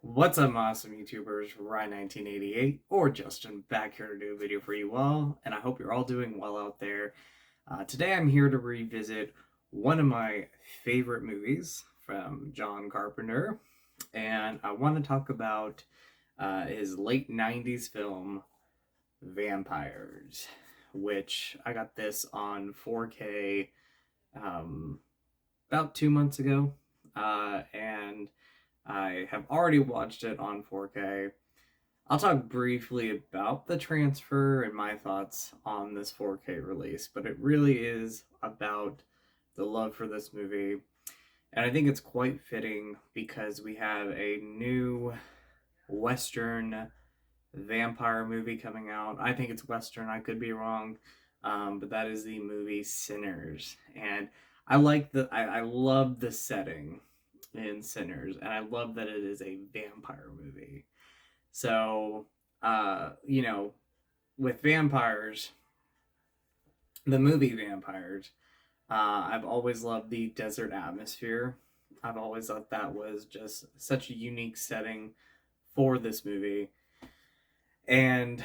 What's up, awesome YouTubers? Ryan1988 or Justin back here to do a video for you all, and I hope you're all doing well out there. Today I'm here to revisit one of my favorite movies from John Carpenter, and I want to talk about his late 90s film, Vampires, which I got this on 4K about 2 months ago, and I have already watched it on 4K. I'll talk briefly about the transfer and my thoughts on this 4K release, but it really is about the love for this movie. And I think it's quite fitting because we have a new Western vampire movie coming out. I think it's Western, I could be wrong, but that is the movie Sinners. And I love the setting in Sinners, and I love that it is a vampire movie. So, you know, with vampires, the movie Vampires, I've always loved the desert atmosphere. I've always thought that was just such a unique setting for this movie. And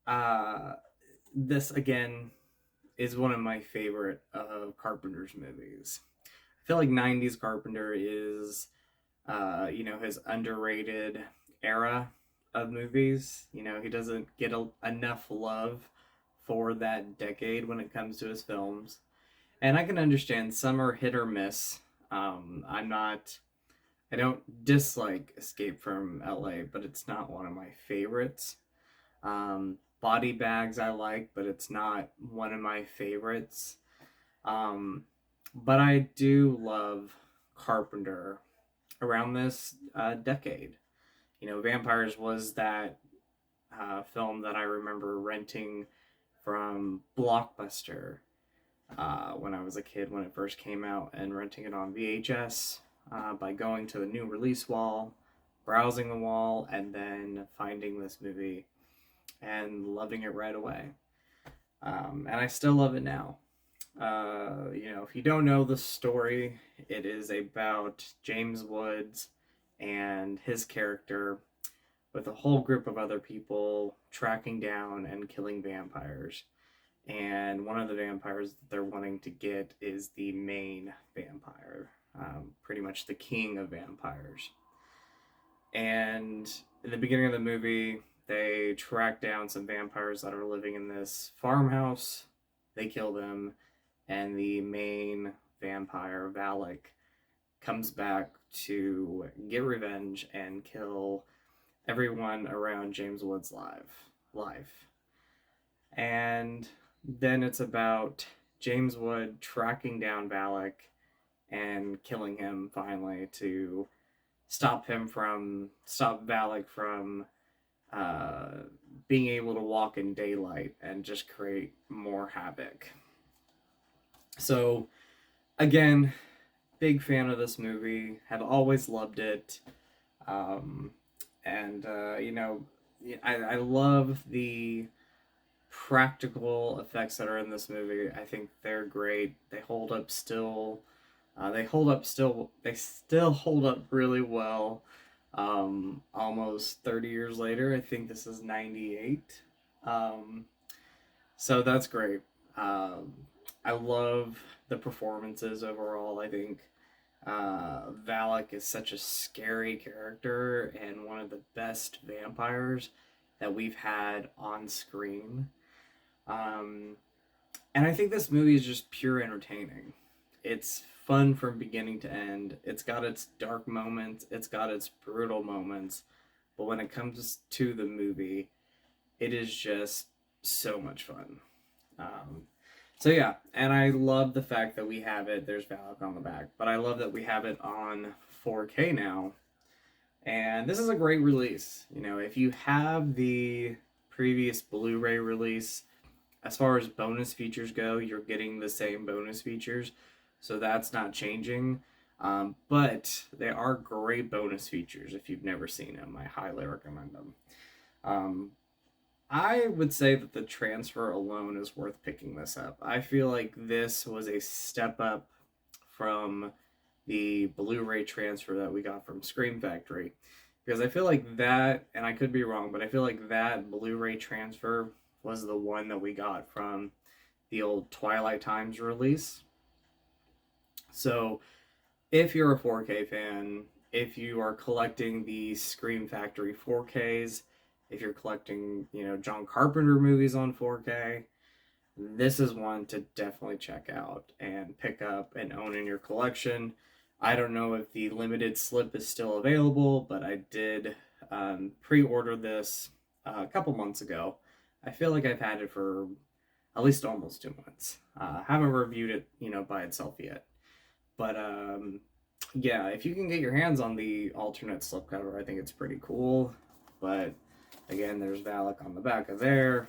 uh, this, again, is one of my favorite of Carpenter's movies. I feel like 90s Carpenter is, his underrated era of movies. He doesn't get enough love for that decade when it comes to his films. And I can understand some are hit or miss. I don't dislike Escape from LA, but it's not one of my favorites. Body Bags I like, but it's not one of my favorites. But I do love Carpenter around this decade. Vampires was that film that I remember renting from Blockbuster when I was a kid when it first came out, and renting it on VHS by going to the new release wall, browsing the wall, and then finding this movie and loving it right away. And I still love it now. If you don't know the story, it is about James Woods and his character with a whole group of other people tracking down and killing vampires. And one of the vampires that they're wanting to get is the main vampire, pretty much the king of vampires. And in the beginning of the movie, they track down some vampires that are living in this farmhouse. They kill them, and the main vampire, Valak, comes back to get revenge and kill everyone around James Wood's life. And then it's about James Wood tracking down Valak and killing him finally to stop Valak from being able to walk in daylight and just create more havoc. So, again, big fan of this movie. Have always loved it. I love the practical effects that are in this movie. I think they're great. They hold up still. They still hold up really well. Almost 30 years later. I think this is 98. So that's great. I love the performances overall. I think Valak is such a scary character and one of the best vampires that we've had on screen. And I think this movie is just pure entertaining. It's fun from beginning to end. It's got its dark moments, it's got its brutal moments, but when it comes to the movie, it is just so much fun. So yeah, and I love the fact that we have it. There's Valak on the back, but I love that we have it on 4K now. And this is a great release. If you have the previous Blu-ray release, as far as bonus features go, you're getting the same bonus features, so that's not changing. But they are great bonus features. If you've never seen them, I highly recommend them. I would say that the transfer alone is worth picking this up. I feel like this was a step up from the Blu-ray transfer that we got from Scream Factory. because I feel like that, and I could be wrong, but I feel like that Blu-ray transfer was the one that we got from the old Twilight Times release. So if you're a 4K fan, if you are collecting the Scream Factory 4Ks, if you're collecting, John Carpenter movies on 4K, this is one to definitely check out and pick up and own in your collection. I don't know if the limited slip is still available, but I did pre-order this a couple months ago. I feel like I've had it for at least almost 2 months. Haven't reviewed it, by itself yet. But yeah, if you can get your hands on the alternate slipcover, I think it's pretty cool. But again, there's Valak on the back of there.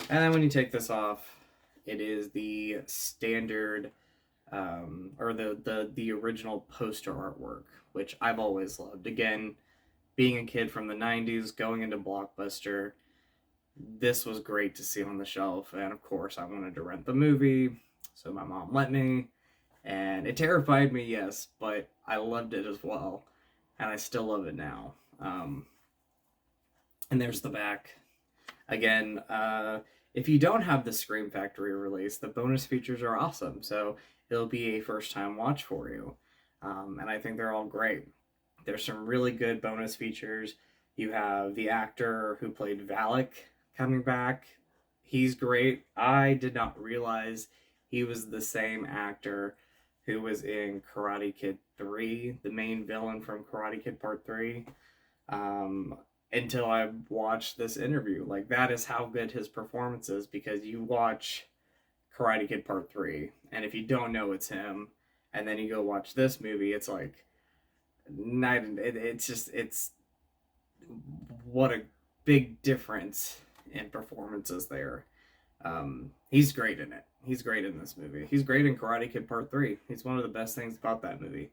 And then when you take this off, it is the standard, or the original poster artwork, which I've always loved. Again, being a kid from the 90s, going into Blockbuster, this was great to see on the shelf. And of course, I wanted to rent the movie, so my mom let me. And it terrified me, yes, but I loved it as well. And I still love it now. And there's the back. Again, if you don't have the Scream Factory release, the bonus features are awesome. So it'll be a first time watch for you. And I think they're all great. There's some really good bonus features. You have the actor who played Valak coming back. He's great. I did not realize he was the same actor who was in Karate Kid 3, the main villain from Karate Kid Part 3. Until I watched this interview. Like, that is how good his performance is, because you watch Karate Kid Part 3, and if you don't know it's him, and then you go watch this movie, it's like, it's what a big difference in performances there. He's great in it. He's great in this movie. He's great in Karate Kid Part 3. He's one of the best things about that movie.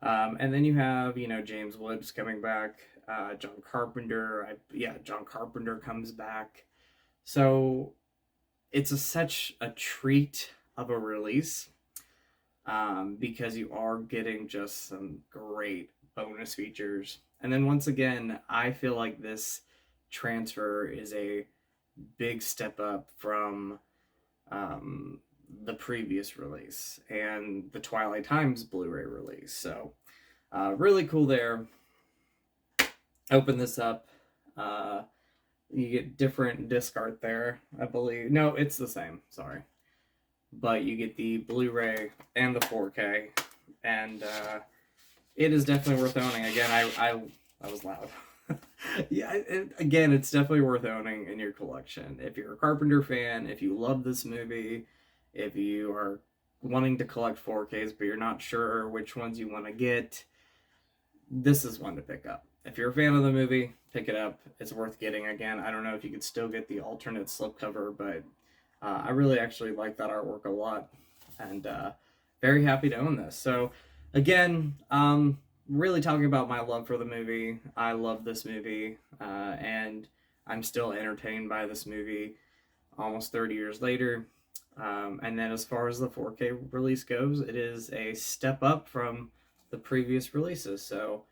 And then you have, James Woods coming back. John Carpenter. John Carpenter comes back. So it's such a treat of a release, because you are getting just some great bonus features. And then once again, I feel like this transfer is a big step up from the previous release and the Twilight Times Blu-ray release. So really cool there. Open this up. You get different disc art there, I believe. No, it's the same. Sorry. But you get the Blu-ray and the 4K. And it is definitely worth owning. Again, I was loud. Yeah, again, it's definitely worth owning in your collection. If you're a Carpenter fan, if you love this movie, if you are wanting to collect 4Ks but you're not sure which ones you want to get, this is one to pick up. If you're a fan of the movie, pick it up. It's worth getting. Again, I don't know if you could still get the alternate slipcover, but I really actually like that artwork a lot, and very happy to own this. So again, really talking about my love for the movie. I love this movie, and I'm still entertained by this movie almost 30 years later. And then as far as the 4K release goes, it is a step up from the previous releases. So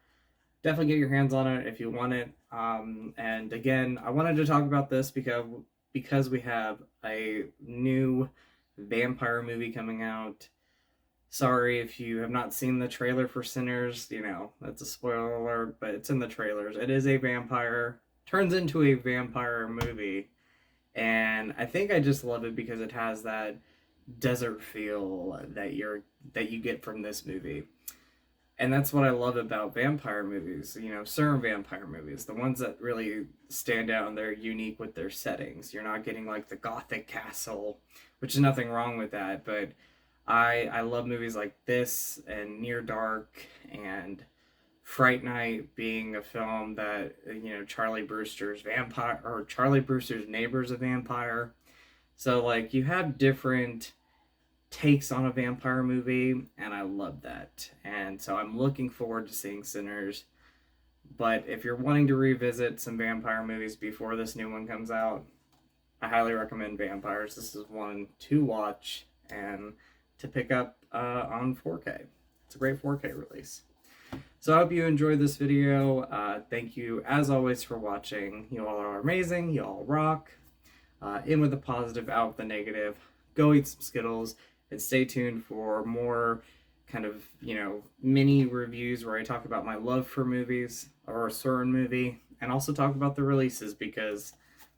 definitely get your hands on it if you want it. And again, I wanted to talk about this because we have a new vampire movie coming out. Sorry if you have not seen the trailer for Sinners, that's a spoiler alert, but it's in the trailers. It is a vampire, turns into a vampire movie. And I think I just love it because it has that desert feel that you get from this movie. And that's what I love about vampire movies, certain vampire movies, the ones that really stand out and they're unique with their settings. You're not getting like the Gothic castle, which is nothing wrong with that, but I love movies like this and Near Dark and Fright Night being a film that, Charlie Brewster's neighbor's a vampire. So like you have different takes on a vampire movie, and I love that. And so I'm looking forward to seeing Sinners. But if you're wanting to revisit some vampire movies before this new one comes out, I highly recommend Vampires. This is one to watch and to pick up on 4K. It's a great 4K release. So I hope you enjoyed this video. Thank you, as always, for watching. You all are amazing. You all rock. In with the positive, out with the negative. Go eat some Skittles, and stay tuned for more kind of, mini reviews where I talk about my love for movies or a certain movie, and also talk about the releases because,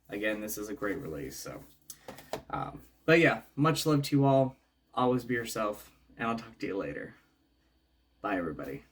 again, this is a great release. So, but yeah, much love to you all. Always be yourself, and I'll talk to you later. Bye, everybody.